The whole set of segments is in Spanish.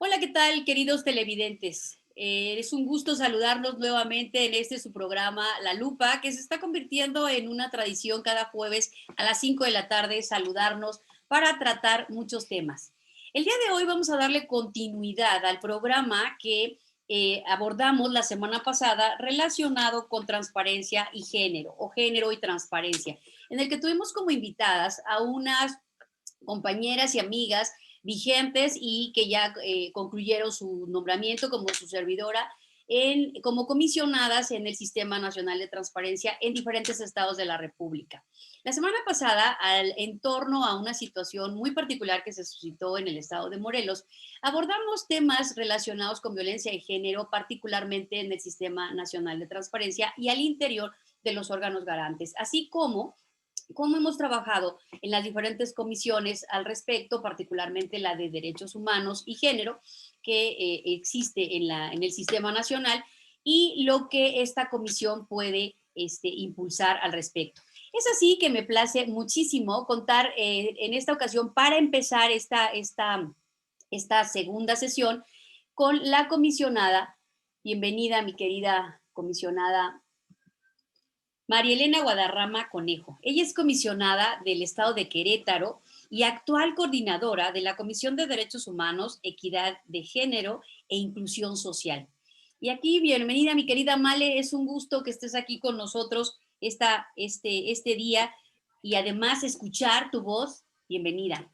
Hola, ¿qué tal, queridos televidentes? Es un gusto saludarlos nuevamente en su programa La Lupa, que se está convirtiendo en una tradición cada jueves a las 5 de la tarde, saludarnos para tratar muchos temas. El día de hoy vamos a darle continuidad al programa que abordamos la semana pasada relacionado con transparencia y género, o género y transparencia, en el que tuvimos como invitadas a unas compañeras y amigas vigentes y que ya concluyeron su nombramiento como su servidora como comisionadas en el Sistema Nacional de Transparencia en diferentes estados de la República. La semana pasada, en torno a una situación muy particular que se suscitó en el estado de Morelos, abordamos temas relacionados con violencia de género, particularmente en el Sistema Nacional de Transparencia y al interior de los órganos garantes, así como cómo hemos trabajado en las diferentes comisiones al respecto, particularmente la de Derechos Humanos y Género, que existe en el Sistema Nacional, y lo que esta comisión puede impulsar al respecto. Es así que me place muchísimo contar en esta ocasión, para empezar esta segunda sesión, con la comisionada. Bienvenida, mi querida comisionada María Elena Guadarrama Conejo. Ella es comisionada del Estado de Querétaro y actual coordinadora de la Comisión de Derechos Humanos, Equidad de Género e Inclusión Social. Y aquí, bienvenida, mi querida Male, es un gusto que estés aquí con nosotros este día y además escuchar tu voz. Bienvenida.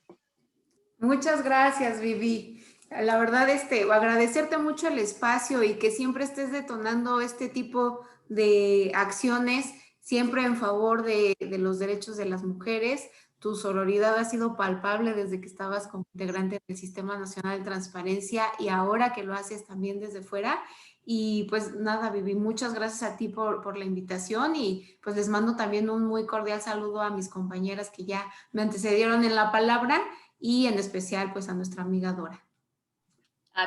Muchas gracias, Vivi. La verdad, agradecerte mucho el espacio y que siempre estés detonando este tipo de acciones, siempre en favor de los derechos de las mujeres. Tu sororidad ha sido palpable desde que estabas como integrante del Sistema Nacional de Transparencia y ahora que lo haces también desde fuera. Y pues nada, Vivi, muchas gracias a ti por la invitación y pues les mando también un muy cordial saludo a mis compañeras que ya me antecedieron en la palabra y en especial pues a nuestra amiga Dora.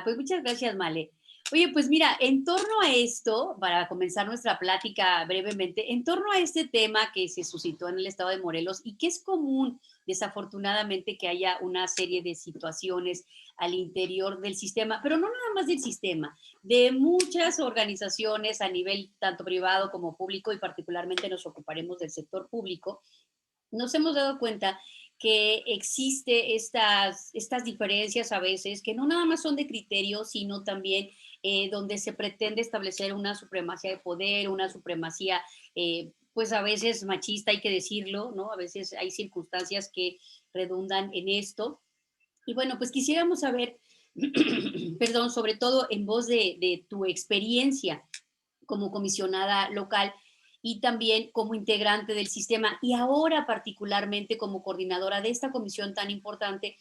Pues muchas gracias, Male. Oye, pues mira, en torno a esto, para comenzar nuestra plática brevemente, en torno a este tema que se suscitó en el estado de Morelos y que es común, desafortunadamente, que haya una serie de situaciones al interior del sistema, pero no nada más del sistema, de muchas organizaciones a nivel tanto privado como público, y particularmente nos ocuparemos del sector público. Nos hemos dado cuenta que existe estas diferencias a veces, que no nada más son de criterio, sino también donde se pretende establecer una supremacía de poder, una supremacía, pues a veces machista, hay que decirlo, ¿no? A veces hay circunstancias que redundan en esto. Y bueno, pues quisiéramos saber, perdón, sobre todo en voz de tu experiencia como comisionada local y también como integrante del sistema, y ahora particularmente como coordinadora de esta comisión tan importante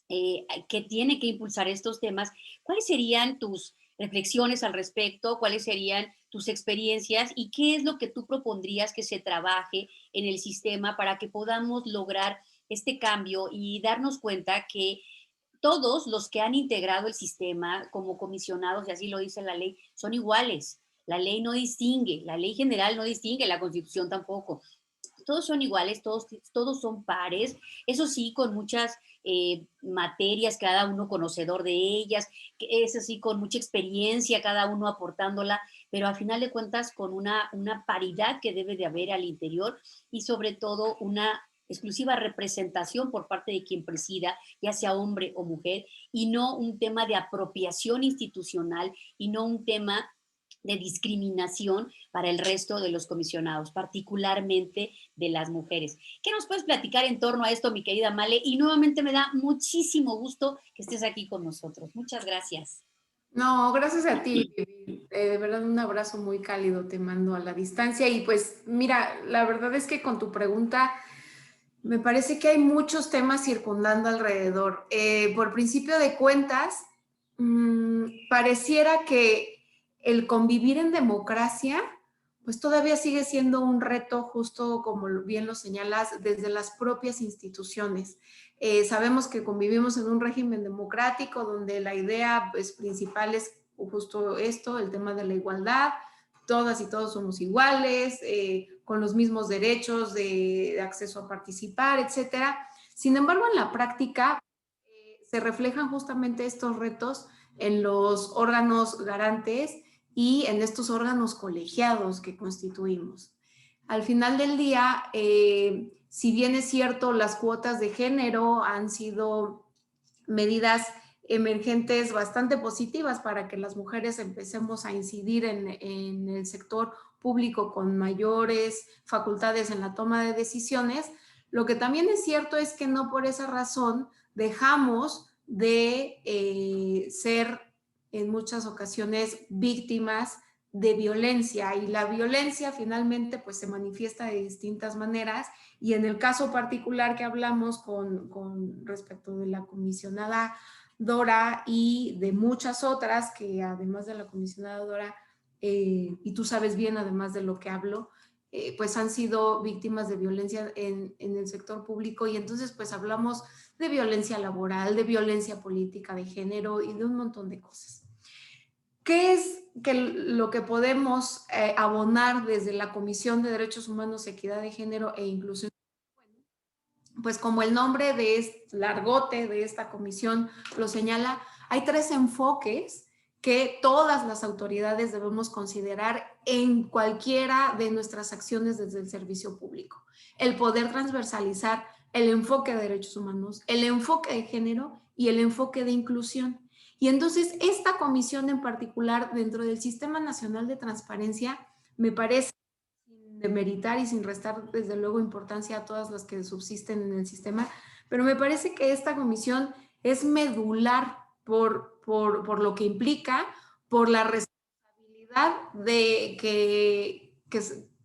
que tiene que impulsar estos temas. ¿Cuáles serían tus reflexiones al respecto? ¿Cuáles serían tus experiencias? ¿Y qué es lo que tú propondrías que se trabaje en el sistema para que podamos lograr este cambio y darnos cuenta que todos los que han integrado el sistema como comisionados, y así lo dice la ley, son iguales? La ley no distingue, la ley general no distingue, la constitución tampoco. Todos son iguales, todos son pares, eso sí, con muchas materias, cada uno conocedor de ellas, que es así, con mucha experiencia, cada uno aportándola, pero a final de cuentas con una paridad que debe de haber al interior, y sobre todo una exclusiva representación por parte de quien presida, ya sea hombre o mujer, y no un tema de apropiación institucional y no un tema de discriminación para el resto de los comisionados, particularmente de las mujeres. ¿Qué nos puedes platicar en torno a esto, mi querida Male? Y nuevamente me da muchísimo gusto que estés aquí con nosotros. Muchas gracias. No, gracias a ti, Vivi. De verdad un abrazo muy cálido te mando a la distancia y pues mira, la verdad es que con tu pregunta me parece que hay muchos temas circundando alrededor. Por principio de cuentas, pareciera que el convivir en democracia, pues todavía sigue siendo un reto, justo como bien lo señalas, desde las propias instituciones. Sabemos que convivimos en un régimen democrático donde la idea pues, principal es justo esto, el tema de la igualdad. Todas y todos somos iguales, con los mismos derechos de acceso a participar, etcétera. Sin embargo, en la práctica se reflejan justamente estos retos en los órganos garantes y en estos órganos colegiados que constituimos. Al final del día, si bien es cierto, las cuotas de género han sido medidas emergentes bastante positivas para que las mujeres empecemos a incidir en el sector público con mayores facultades en la toma de decisiones. Lo que también es cierto es que no por esa razón dejamos de ser en muchas ocasiones víctimas de violencia, y la violencia finalmente pues se manifiesta de distintas maneras, y en el caso particular que hablamos con respecto de la comisionada Dora y de muchas otras que además de la comisionada Dora, y tú sabes bien además de lo que hablo, pues han sido víctimas de violencia en el sector público, y entonces pues hablamos de violencia laboral, de violencia política de género y de un montón de cosas. ¿Qué es lo que podemos abonar desde la Comisión de Derechos Humanos, Equidad de Género e Inclusión? Pues como el nombre de este largote de esta comisión lo señala, hay 3 enfoques que todas las autoridades debemos considerar en cualquiera de nuestras acciones desde el servicio público. El poder transversalizar el enfoque de derechos humanos, el enfoque de género y el enfoque de inclusión. Y entonces esta comisión en particular dentro del Sistema Nacional de Transparencia me parece, sin demeritar y sin restar desde luego importancia a todas las que subsisten en el sistema, pero me parece que esta comisión es medular por lo que implica, por la responsabilidad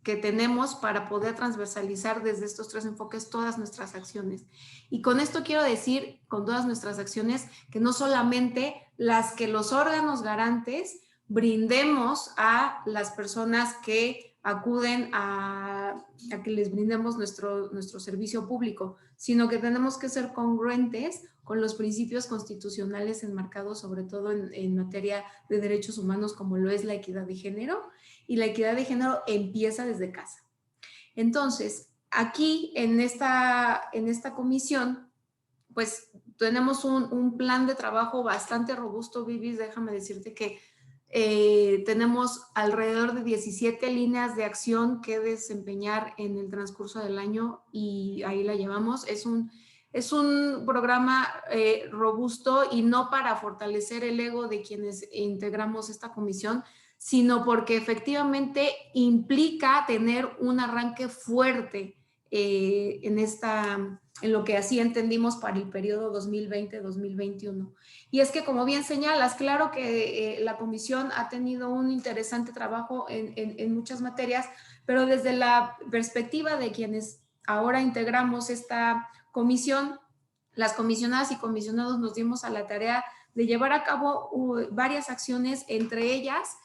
que tenemos para poder transversalizar desde estos 3 enfoques todas nuestras acciones. Y con esto quiero decir, con todas nuestras acciones, que no solamente las que los órganos garantes brindemos a las personas que acuden a que les brindemos nuestro servicio público, sino que tenemos que ser congruentes con los principios constitucionales enmarcados sobre todo en materia de derechos humanos, como lo es la equidad de género, y la equidad de género empieza desde casa. Entonces, aquí en esta comisión, pues tenemos un plan de trabajo bastante robusto, Vivi. Déjame decirte que tenemos alrededor de 17 líneas de acción que desempeñar en el transcurso del año, y ahí la llevamos. Es un programa robusto, y no para fortalecer el ego de quienes integramos esta comisión, sino porque efectivamente implica tener un arranque fuerte en lo que así entendimos para el periodo 2020-2021. Y es que, como bien señalas, claro que la comisión ha tenido un interesante trabajo en muchas materias, pero desde la perspectiva de quienes ahora integramos esta comisión, las comisionadas y comisionados nos dimos a la tarea de llevar a cabo varias acciones, entre ellas,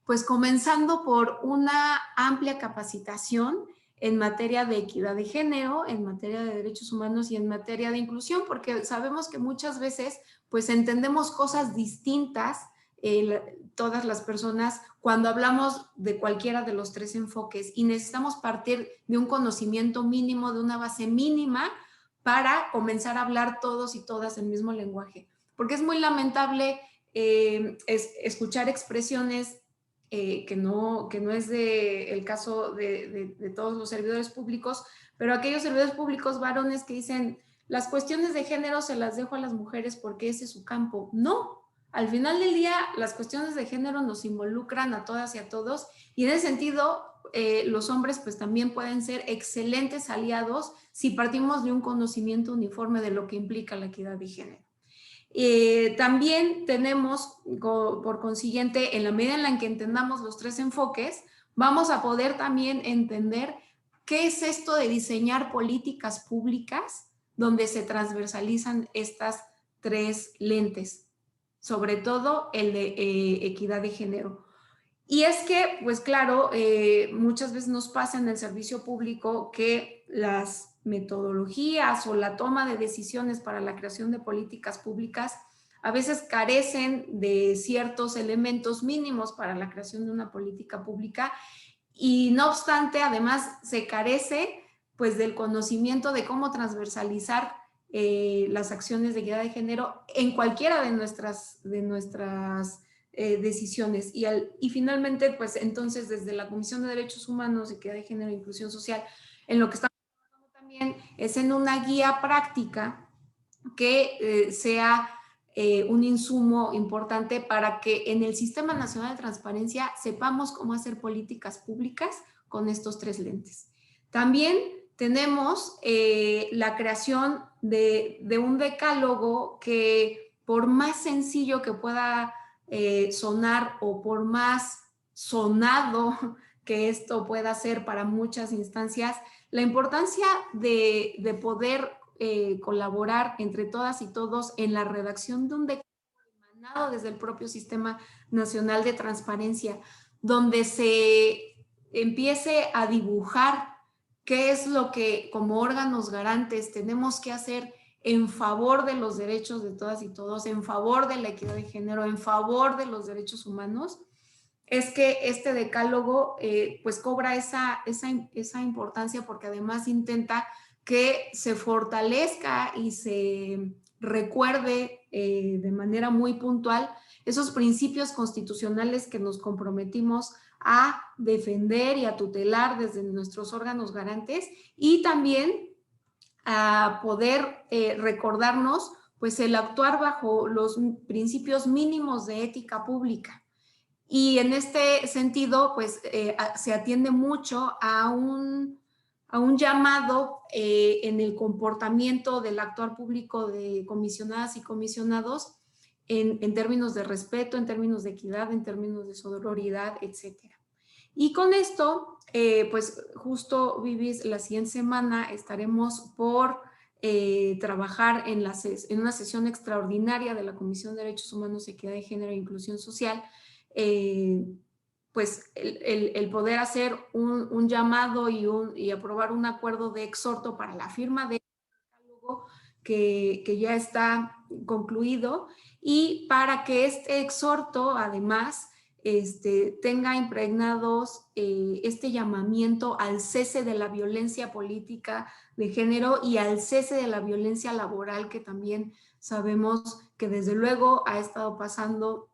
pues comenzando por una amplia capacitación en materia de equidad de género, en materia de derechos humanos y en materia de inclusión, porque sabemos que muchas veces pues entendemos cosas distintas todas las personas cuando hablamos de cualquiera de los 3 enfoques, y necesitamos partir de un conocimiento mínimo, de una base mínima, para comenzar a hablar todos y todas el mismo lenguaje, porque es muy lamentable escuchar expresiones que no es el caso de todos los servidores públicos, pero aquellos servidores públicos varones que dicen, las cuestiones de género se las dejo a las mujeres porque ese es su campo. No, al final del día las cuestiones de género nos involucran a todas y a todos, y en ese sentido los hombres pues también pueden ser excelentes aliados si partimos de un conocimiento uniforme de lo que implica la equidad de género. También tenemos, por consiguiente, en la medida en la que entendamos los 3 enfoques, vamos a poder también entender qué es esto de diseñar políticas públicas donde se transversalizan estas 3 lentes, sobre todo el de equidad de género. Y es que, pues claro, muchas veces nos pasa en el servicio público que las metodologías o la toma de decisiones para la creación de políticas públicas a veces carecen de ciertos elementos mínimos para la creación de una política pública, y no obstante, además se carece pues del conocimiento de cómo transversalizar las acciones de equidad de género en cualquiera de nuestras decisiones. Y finalmente, pues entonces desde la Comisión de Derechos Humanos, Equidad de Género e Inclusión Social, en lo que estamos trabajando también es en una guía práctica que sea un insumo importante para que en el Sistema Nacional de Transparencia sepamos cómo hacer políticas públicas con estos 3 lentes. También tenemos la creación de un decálogo que, por más sencillo que pueda sonar o por más sonado que esto pueda ser para muchas instancias, la importancia de poder colaborar entre todas y todos en la redacción de un decálogo emanado desde el propio Sistema Nacional de Transparencia, donde se empiece a dibujar qué es lo que como órganos garantes tenemos que hacer en favor de los derechos de todas y todos, en favor de la equidad de género, en favor de los derechos humanos. Es que este decálogo pues cobra esa importancia, porque además intenta que se fortalezca y se recuerde de manera muy puntual esos principios constitucionales que nos comprometimos a defender y a tutelar desde nuestros órganos garantes, y también a poder recordarnos pues el actuar bajo los principios mínimos de ética pública. Y en este sentido, pues se atiende mucho a un llamado en el comportamiento del actuar público de comisionadas y comisionados en términos de respeto, en términos de equidad, en términos de sororidad, etcétera. Y con esto, pues justo, Vivis, la siguiente semana estaremos por trabajar en una sesión extraordinaria de la Comisión de Derechos Humanos, Equidad de Género e Inclusión Social, pues el poder hacer un llamado y aprobar un acuerdo de exhorto para la firma de algo que ya está concluido, y para que este exhorto además tenga impregnados este llamamiento al cese de la violencia política de género y al cese de la violencia laboral, que también sabemos que desde luego ha estado pasando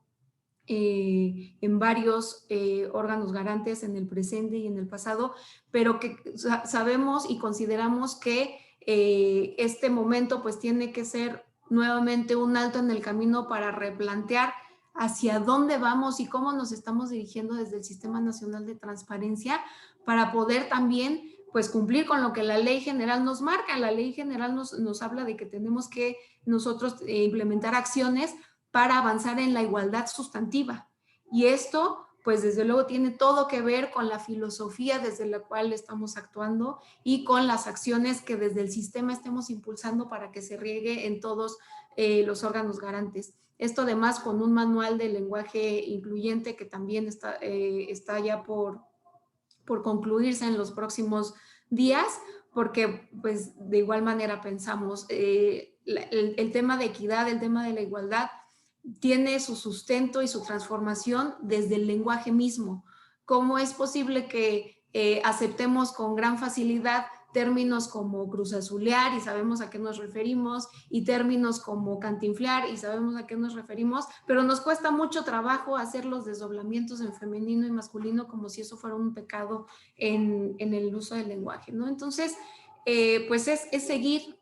en varios órganos garantes en el presente y en el pasado, pero que sabemos y consideramos que este momento pues tiene que ser nuevamente un alto en el camino para replantear hacia dónde vamos y cómo nos estamos dirigiendo desde el Sistema Nacional de Transparencia, para poder también pues cumplir con lo que la ley general nos marca. La ley general nos habla de que tenemos que nosotros implementar acciones para avanzar en la igualdad sustantiva. Y esto, pues desde luego, tiene todo que ver con la filosofía desde la cual estamos actuando y con las acciones que desde el sistema estemos impulsando para que se riegue en todos los órganos garantes. Esto además con un manual de lenguaje incluyente que también está ya por concluirse en los próximos días, porque pues de igual manera pensamos el tema de equidad, el tema de la igualdad tiene su sustento y su transformación desde el lenguaje mismo. ¿Cómo es posible que aceptemos con gran facilidad términos como cruzazulear y sabemos a qué nos referimos, y términos como cantinflear y sabemos a qué nos referimos, pero nos cuesta mucho trabajo hacer los desdoblamientos en femenino y masculino como si eso fuera un pecado en el uso del lenguaje, ¿no? Entonces, pues es seguir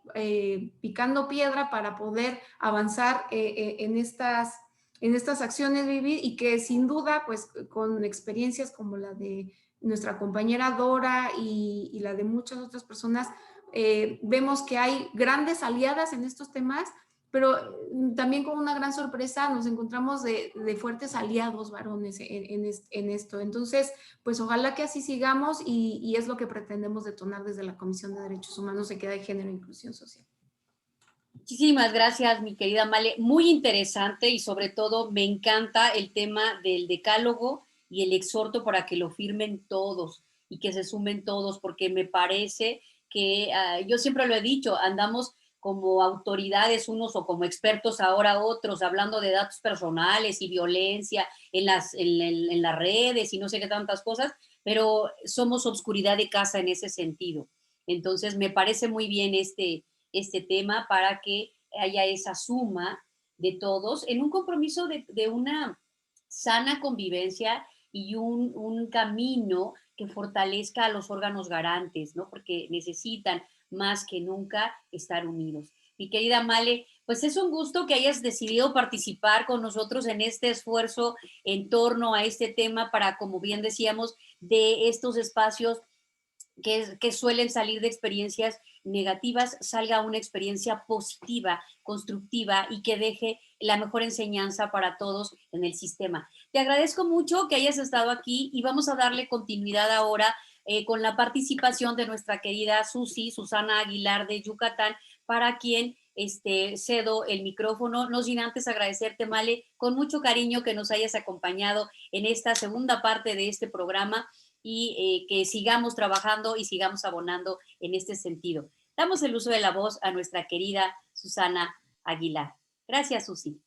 picando piedra para poder avanzar en estas acciones, Vivi, y que sin duda, pues con experiencias como la de nuestra compañera Dora y la de muchas otras personas, vemos que hay grandes aliadas en estos temas, pero también con una gran sorpresa nos encontramos de fuertes aliados varones en esto. Entonces, pues ojalá que así sigamos, y es lo que pretendemos detonar desde la Comisión de Derechos Humanos, Equidad de Género e Inclusión Social. Muchísimas gracias, mi querida Male. Muy interesante, y sobre todo me encanta el tema del decálogo y el exhorto para que lo firmen todos y que se sumen todos, porque me parece que yo siempre lo he dicho, andamos como autoridades unos o como expertos ahora otros, hablando de datos personales y violencia en las redes y no sé qué tantas cosas, pero somos obscuridad de casa en ese sentido. Entonces, me parece muy bien este tema para que haya esa suma de todos en un compromiso de una sana convivencia y un camino que fortalezca a los órganos garantes, ¿no? Porque necesitan más que nunca estar unidos. Mi querida Male, pues es un gusto que hayas decidido participar con nosotros en este esfuerzo en torno a este tema para, como bien decíamos, de estos espacios que suelen salir de experiencias negativas, salga una experiencia positiva, constructiva y que deje la mejor enseñanza para todos en el sistema. Te agradezco mucho que hayas estado aquí y vamos a darle continuidad ahora con la participación de nuestra querida Susana Aguilar de Yucatán, para quien cedo el micrófono, no sin antes agradecerte, Male, con mucho cariño que nos hayas acompañado en esta segunda parte de este programa y que sigamos trabajando y sigamos abonando en este sentido. Damos el uso de la voz a nuestra querida Susana Aguilar. Gracias, Susi.